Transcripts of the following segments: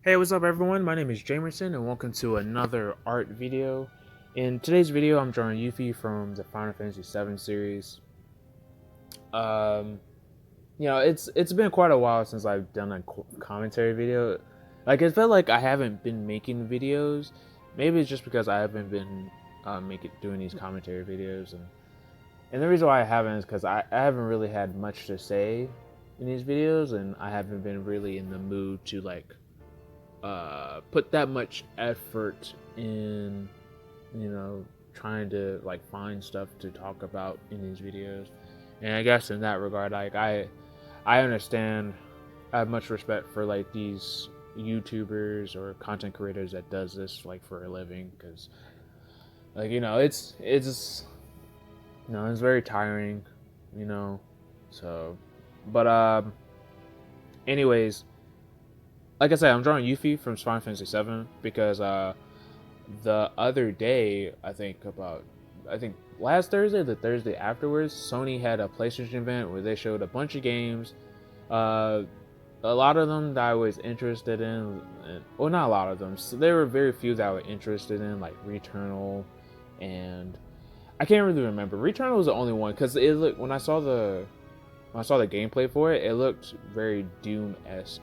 Hey, what's up everyone? My name is Jamersonh and welcome to another art video. In today's video, I'm drawing Yuffie from the Final Fantasy VII series. Um, it's been quite a while since I've done a commentary video. Like, it felt like I haven't been making videos. Maybe it's just because I haven't been doing these commentary videos, and the reason why I haven't is because I haven't really had much to say in these videos, and I haven't been really in the mood to put that much effort in, trying to like find stuff to talk about in these videos. And I guess in that regard, like I understand. I have much respect for like these YouTubers or content creators that does this like for a living, because it's it's very tiring, you know. So, but anyways, like I said, I'm drawing Yuffie from Final Fantasy VII because the other day, I think last Thursday, the Thursday afterwards, Sony had a PlayStation event where they showed a bunch of games. Uh, a lot of them that I was interested in, well, not a lot of them. So there were very few that I was interested in, like Returnal, and I can't really remember. Returnal was the only one because it looked when I saw the gameplay for it, it looked very Doom esque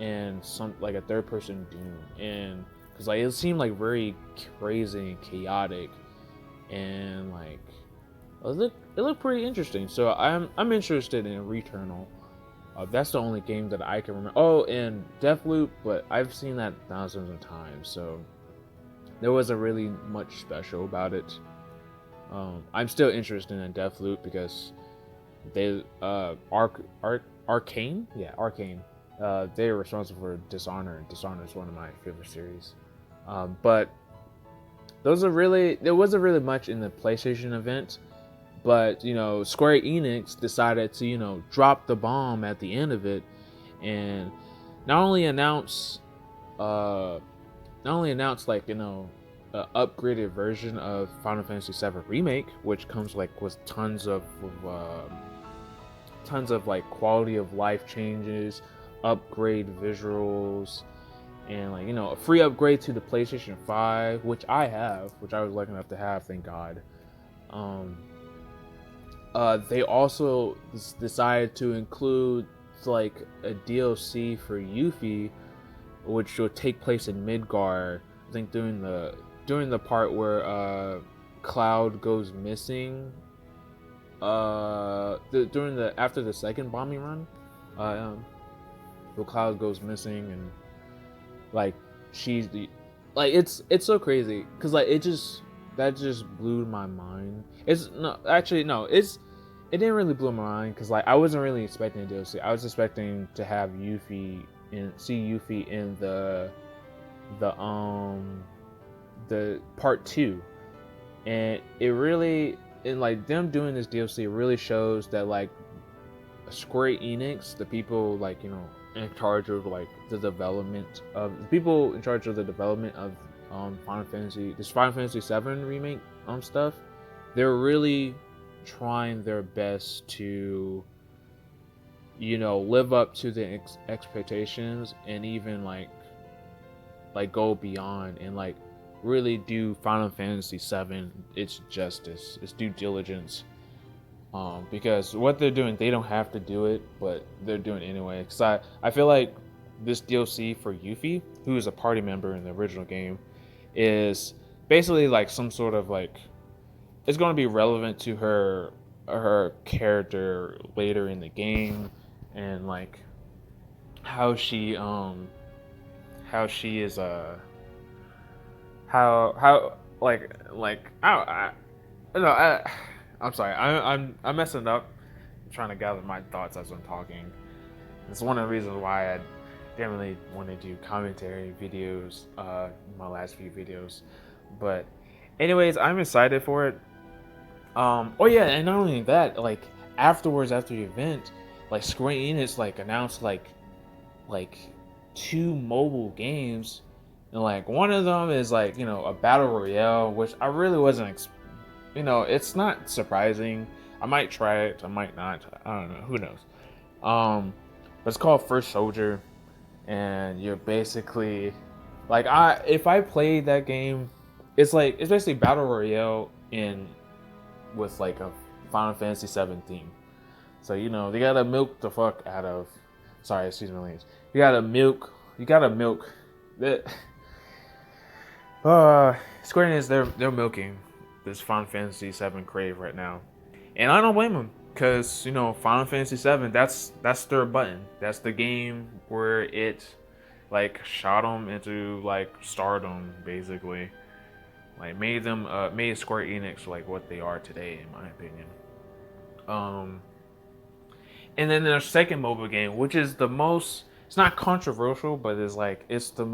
and some like a third person Doom, and because like it seemed like very crazy and chaotic, and like it looked pretty interesting. So I'm interested in Returnal. That's the only game that I can remember. Oh, and Deathloop, but I've seen that thousands of times, so there wasn't really much special about it. I'm still interested in Deathloop because they Arcane, yeah, Arcane. They are responsible for Dishonor. Dishonor is one of my favorite series. But there wasn't really much in the PlayStation event. But Square Enix decided to drop the bomb at the end of it, and not only announce uh not only announce like an upgraded version of Final Fantasy VII Remake, which comes like with tons of like quality of life changes, upgrade visuals, and like a free upgrade to the PlayStation 5, which I was lucky enough to have, thank God. Um, they also decided to include like a DLC for Yuffie, which will take place in Midgar. I think during the part where Cloud goes missing. During the after the second bombing run, uh, um, the Cloud goes missing, and like she's the like it's so crazy because like that just blew my mind. It's no actually no it's it didn't really blow my mind because like I wasn't really expecting a DLC. I was expecting to have Yuffie in the the part two, and it really and like them doing this DLC really shows that like Square Enix, the people like in charge of like the people in charge of the development of Final Fantasy 7 remake stuff, they're really trying their best to live up to the expectations, and even like go beyond, and like really do Final Fantasy 7 its justice, its due diligence, because what they're doing, they don't have to do it, but they're doing it anyway. Because I feel like this DLC for Yuffie, who is a party member in the original game, is basically like some sort of like it's going to be relevant to her character later in the game, and like how she how she is how like I don't know I'm sorry. I'm messing up. I'm trying to gather my thoughts as I'm talking. It's one of the reasons why I didn't really want to do commentary videos in my last few videos. But anyways, I'm excited for it. Oh yeah, and not only that, like afterwards, after the event, like Square Enix like announced like two mobile games, and like one of them is like a battle royale, which I really wasn't it's not surprising. I might try it, I might not. I don't know. Who knows? But it's called First Soldier, and you're basically like if I played that game, it's basically battle royale in with like a Final Fantasy 7 theme. So they gotta milk the fuck out of. Sorry, excuse my language. You gotta milk. That. Square Enix, they're milking this Final Fantasy 7 crave right now, and I don't blame them because Final Fantasy 7, that's their button. That's the game where it like shot them into like stardom, basically. Like made Square Enix like what they are today, in my opinion. And then their second mobile game, which is the most, it's not controversial, but it's like it's the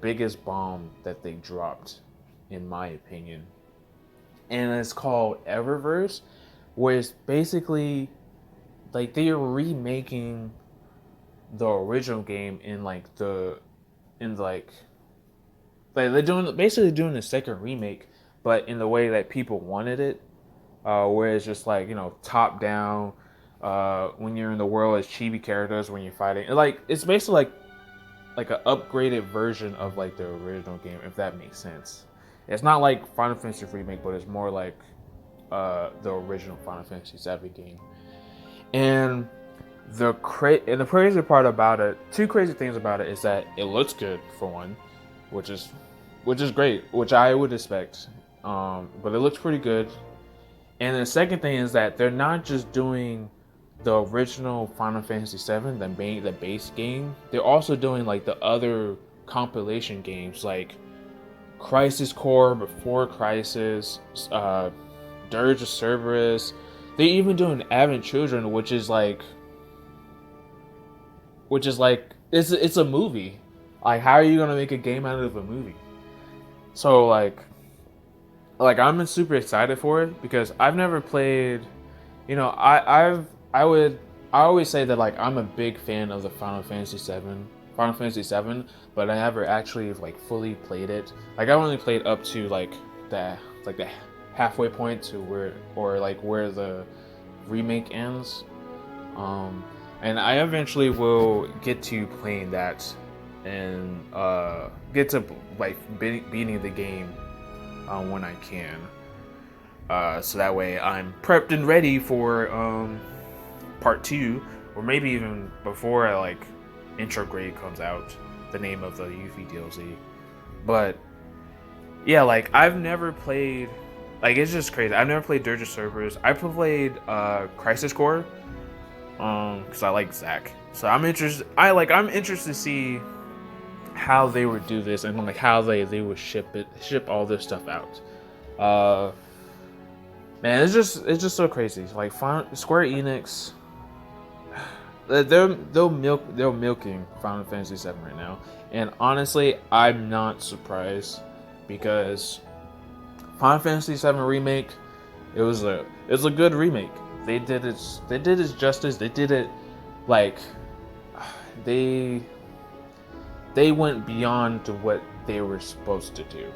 biggest bomb that they dropped, in my opinion. And it's called Eververse, where it's basically like they are remaking the original game like they're basically doing the second remake, but in the way that people wanted it, where it's just like top down. When you're in the world as chibi characters when you're fighting, like it's basically like an upgraded version of like the original game, if that makes sense. It's not like Final Fantasy remake, but it's more like the original Final Fantasy 7 game. And the crazy part about it, two crazy things about it, is that it looks good for one, which is great, which I would expect. But it looks pretty good. And the second thing is that they're not just doing the original Final Fantasy 7, the base game. They're also doing like the other compilation games like Crisis Core, Before Crisis, Dirge of Cerberus. They're even doing Advent Children, which is like it's a movie. Like, how are you gonna make a game out of a movie? So like I'm super excited for it because I've never played. I always say that like I'm a big fan of the Final Fantasy 7, but I never actually like fully played it. Like I only played up to like the halfway point to where the remake ends. And I eventually will get to playing that and get to like beating the game when I can. So that way I'm prepped and ready for part 2, or maybe even before like Intrograde comes out, the name of the Yuffie DLC. But yeah, like I've never played, like it's just crazy. I've never played Dirge of Cerberus. I played Crisis Core because I like Zack. So I'm interested to see how they would do this and like how they would ship all this stuff out. Man, it's just so crazy. Like Square Enix, they're milking Final Fantasy 7 right now, and honestly, I'm not surprised because Final Fantasy 7 remake, it was a good remake. They did it justice. They did it like they went beyond to what they were supposed to do.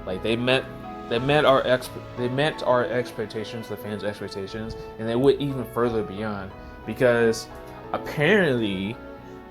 Like they met our expectations, the fans' expectations, and they went even further beyond because apparently,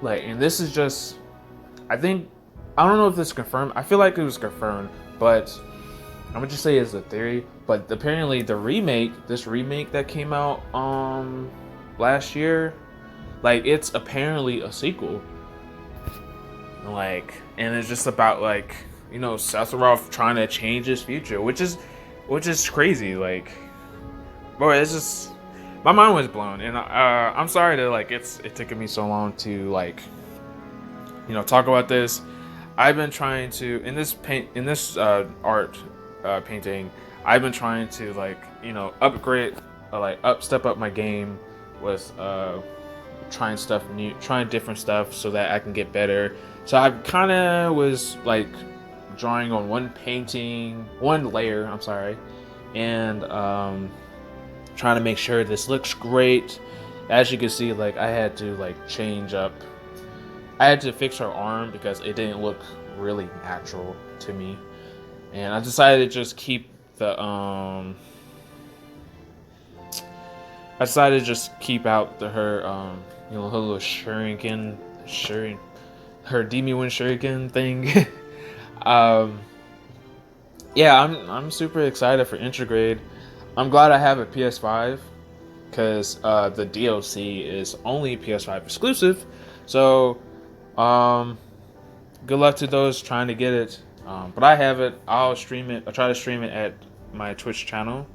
like, and this is just, I don't know if this is confirmed. I feel like it was confirmed, but I'm gonna just say it's a theory. But apparently, this remake that came out last year, like it's apparently a sequel. Like, and it's just about like, Sephiroth trying to change his future, which is crazy. Like, boy, it's just, my mind was blown, and I'm sorry that like it took me so long to like, talk about this. I've been trying to in this art painting. I've been trying to like upgrade, step up my game with trying different stuff so that I can get better. So I kind of was like drawing on one layer, and trying to make sure this looks great. As you can see, like I had to fix her arm because it didn't look really natural to me, and I decided to just keep out her you know, her little her Demi One Shuriken thing. um, yeah, I'm super excited for Intergrade. I'm glad I have a PS5 because the DLC is only PS5 exclusive. So, good luck to those trying to get it. But I have it. I'll stream it. I'll try to stream it at my Twitch channel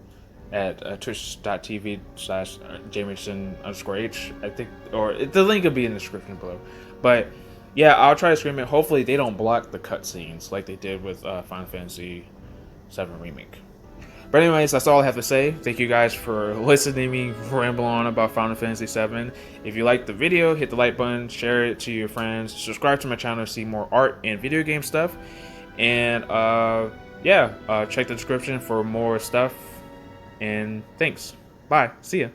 at twitch.tv/jamersonh_h. I think, or the link will be in the description below. But yeah, I'll try to stream it. Hopefully, they don't block the cutscenes like they did with Final Fantasy VII Remake. But anyways, that's all I have to say. Thank you guys for listening to me ramble on about Final Fantasy VII. If you liked the video, hit the like button, share it to your friends, subscribe to my channel to see more art and video game stuff. And check the description for more stuff. And thanks. Bye. See ya.